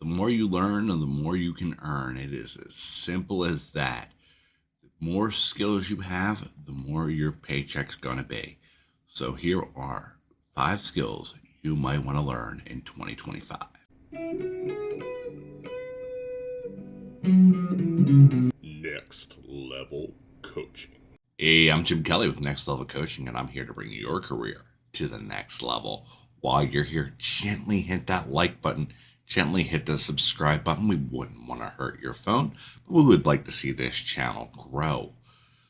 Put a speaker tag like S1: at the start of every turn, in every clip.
S1: The more you learn, the more you can earn. It is as simple as that. The more skills you have, the more your paycheck's going to be. So here are 5 skills you might want to learn in 2025.
S2: Next Level Coaching.
S1: Hey, I'm Jim Kelly with Next Level Coaching, and I'm here to bring your career to the next level. While you're here, gently hit that like button, gently hit the subscribe button. We wouldn't want to hurt your phone, but we would like to see this channel grow.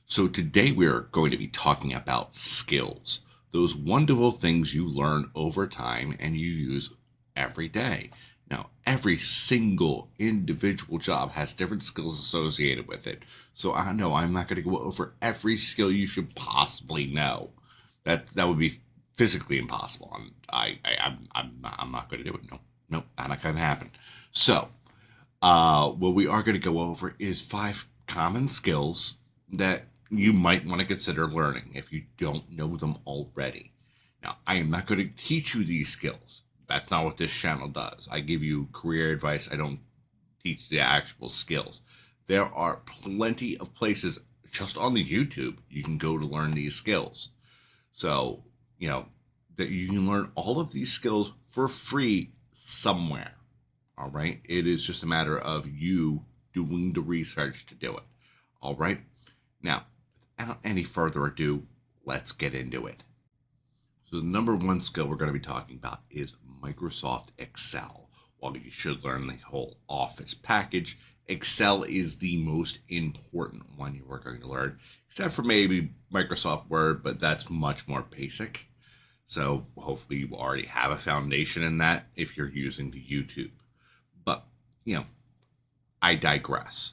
S1: So today we are going to be talking about skills, those wonderful things you learn over time and you use every day. Now, every single individual job has different skills associated with it. So I know I'm not going to go over every skill you should possibly know. That would be physically impossible. I'm not going to do it. No, not going to happen. So, what we are going to go over is 5 common skills that you might want to consider learning if you don't know them already. Now, I am not going to teach you these skills. That's not what this channel does. I give you career advice. I don't teach the actual skills. There are plenty of places just on the YouTube you can go to learn these skills. So, that you can learn all of these skills for free somewhere. All right. It is just a matter of you doing the research to do it. All right. Now, without any further ado, let's get into it. So the number 1 skill we're going to be talking about is Microsoft Excel. While you should learn the whole Office package, Excel is the most important one you are going to learn, except for maybe Microsoft Word, but that's much more basic. So hopefully you already have a foundation in that if you're using the YouTube. But, I digress.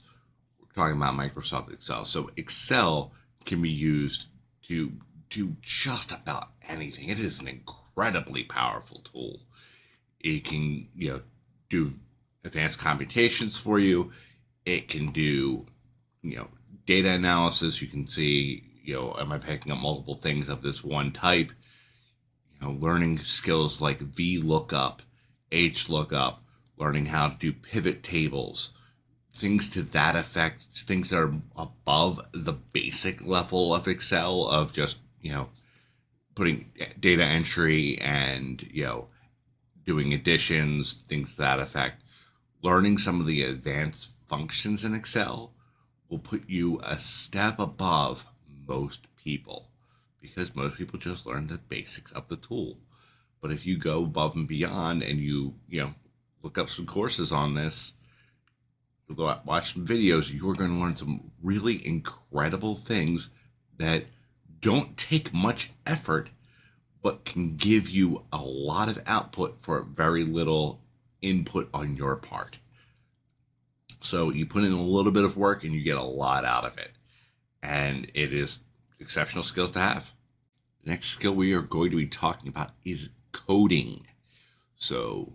S1: We're talking about Microsoft Excel. So Excel can be used to do just about anything. It is an incredibly powerful tool. It can, do advanced computations for you. It can do, data analysis. You can see, am I picking up multiple things of this one type? Learning skills like VLOOKUP, HLOOKUP, learning how to do pivot tables, things to that effect, things that are above the basic level of Excel of just, putting data entry and, doing additions, things to that effect. Learning some of the advanced functions in Excel will put you a step above most people, because most people just learn the basics of the tool. But if you go above and beyond and you look up some courses on this, you'll go out, watch some videos, you are going to learn some really incredible things that don't take much effort, but can give you a lot of output for very little input on your part. So you put in a little bit of work and you get a lot out of it. And it is exceptional skills to have. The next skill we are going to be talking about is coding. So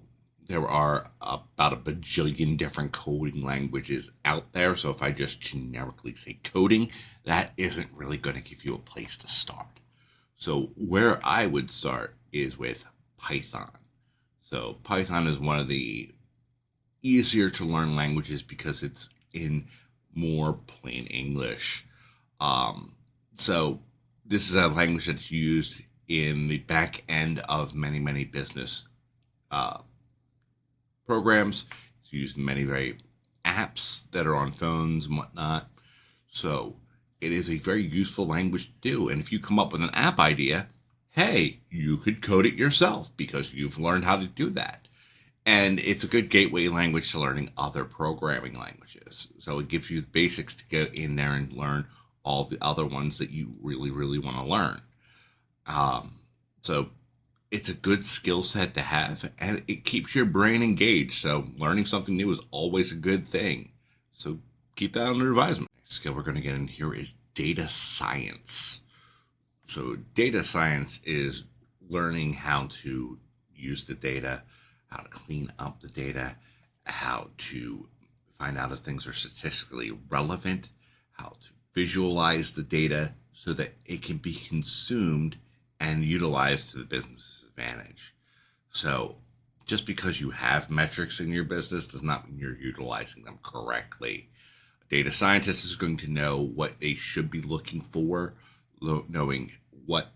S1: there are about a bajillion different coding languages out there. So if I just generically say coding, that isn't really going to give you a place to start. So where I would start is with Python. So Python is one of the easier to learn languages because it's in more plain English. So this is a language that's used in the back end of many, many business programs. It's used in many apps that are on phones and whatnot. So it is a very useful language to do. And if you come up with an app idea, hey, you could code it yourself because you've learned how to do that. And it's a good gateway language to learning other programming languages. So it gives you the basics to go in there and learn all the other ones that you really, really want to learn. So it's a good skill set to have, and it keeps your brain engaged. So learning something new is always a good thing. So keep that under advisement. Next skill we're going to get in here is data science. So data science is learning how to use the data, how to clean up the data, how to find out if things are statistically relevant, how to visualize the data so that it can be consumed and utilized to the business's advantage. So just because you have metrics in your business does not mean you're utilizing them correctly. A data scientist is going to know what they should be looking for, knowing what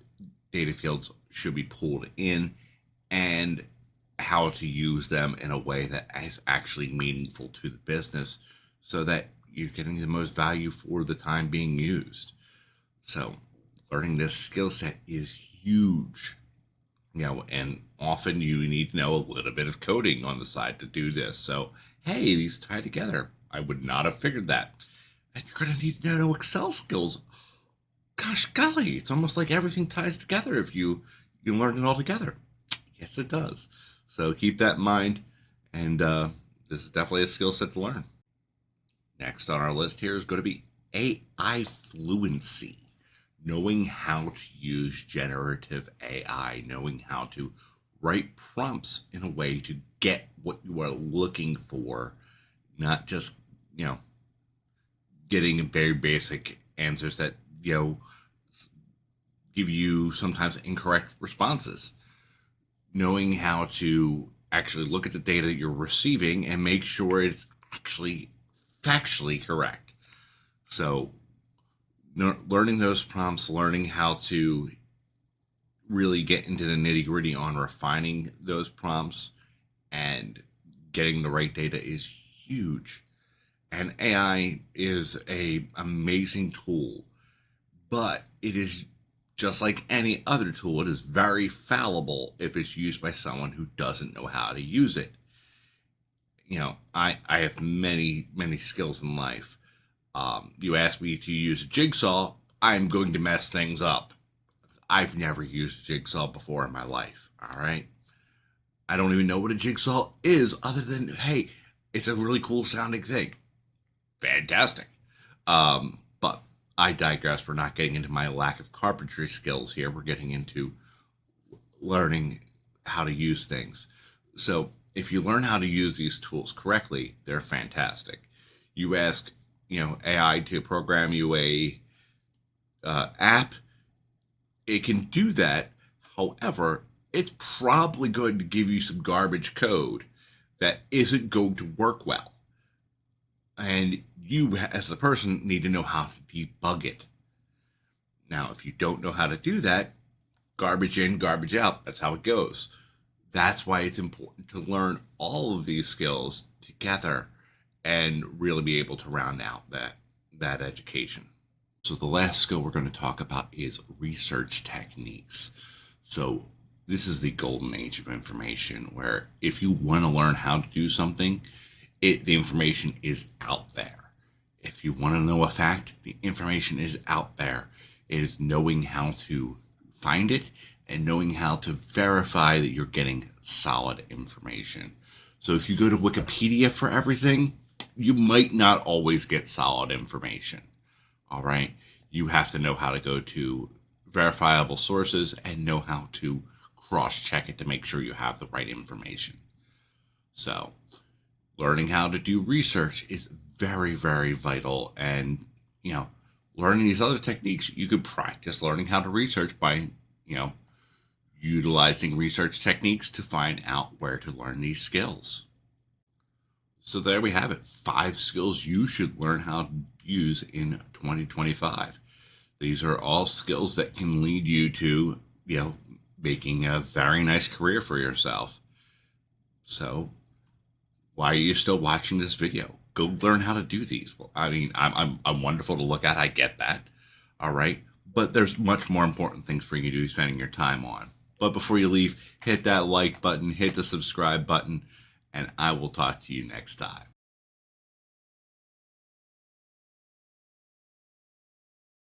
S1: data fields should be pulled in, and how to use them in a way that is actually meaningful to the business so that you're getting the most value for the time being used. So learning this skill set is huge. And often you need to know a little bit of coding on the side to do this. So, hey, these tie together. I would not have figured that. And you're going to need to know Excel skills. Gosh golly, it's almost like everything ties together if you learn it all together. Yes, it does. So keep that in mind. And this is definitely a skill set to learn. Next on our list here is going to be AI fluency. Knowing how to use generative AI, knowing how to write prompts in a way to get what you are looking for, not just, getting very basic answers that, give you sometimes incorrect responses. Knowing how to actually look at the data that you're receiving and make sure it's actually factually correct. So, learning those prompts, learning how to really get into the nitty gritty on refining those prompts and getting the right data is huge. And AI is a amazing tool, but it is just like any other tool. It is very fallible if it's used by someone who doesn't know how to use it. I have many, many skills in life. You ask me to use a jigsaw, I'm going to mess things up. I've never used a jigsaw before in my life. All right. I don't even know what a jigsaw is other than, hey, it's a really cool sounding thing. Fantastic. But I digress. We're not getting into my lack of carpentry skills here. We're getting into learning how to use things. So if you learn how to use these tools correctly, they're fantastic. You ask, AI to program you a app, it can do that. However, it's probably going to give you some garbage code that isn't going to work well. And you, as the person, need to know how to debug it. Now, if you don't know how to do that, garbage in, garbage out. That's how it goes. That's why it's important to learn all of these skills together and really be able to round out that education. So the last skill we're going to talk about is research techniques. So this is the golden age of information, where if you want to learn how to do something, the information is out there. If you want to know a fact, the information is out there. It is knowing how to find it and knowing how to verify that you're getting solid information. So if you go to Wikipedia for everything, you might not always get solid information. All right. You have to know how to go to verifiable sources and know how to cross-check it to make sure you have the right information. So learning how to do research is very, very vital. And, learning these other techniques, you could practice learning how to research by, utilizing research techniques to find out where to learn these skills. So there we have it. 5 skills you should learn how to use in 2025. These are all skills that can lead you to, making a very nice career for yourself. So why are you still watching this video? Go learn how to do these. Well, I mean, I'm wonderful to look at. I get that. All right. But there's much more important things for you to be spending your time on. But before you leave, hit that like button, hit the subscribe button, and I will talk to you next time.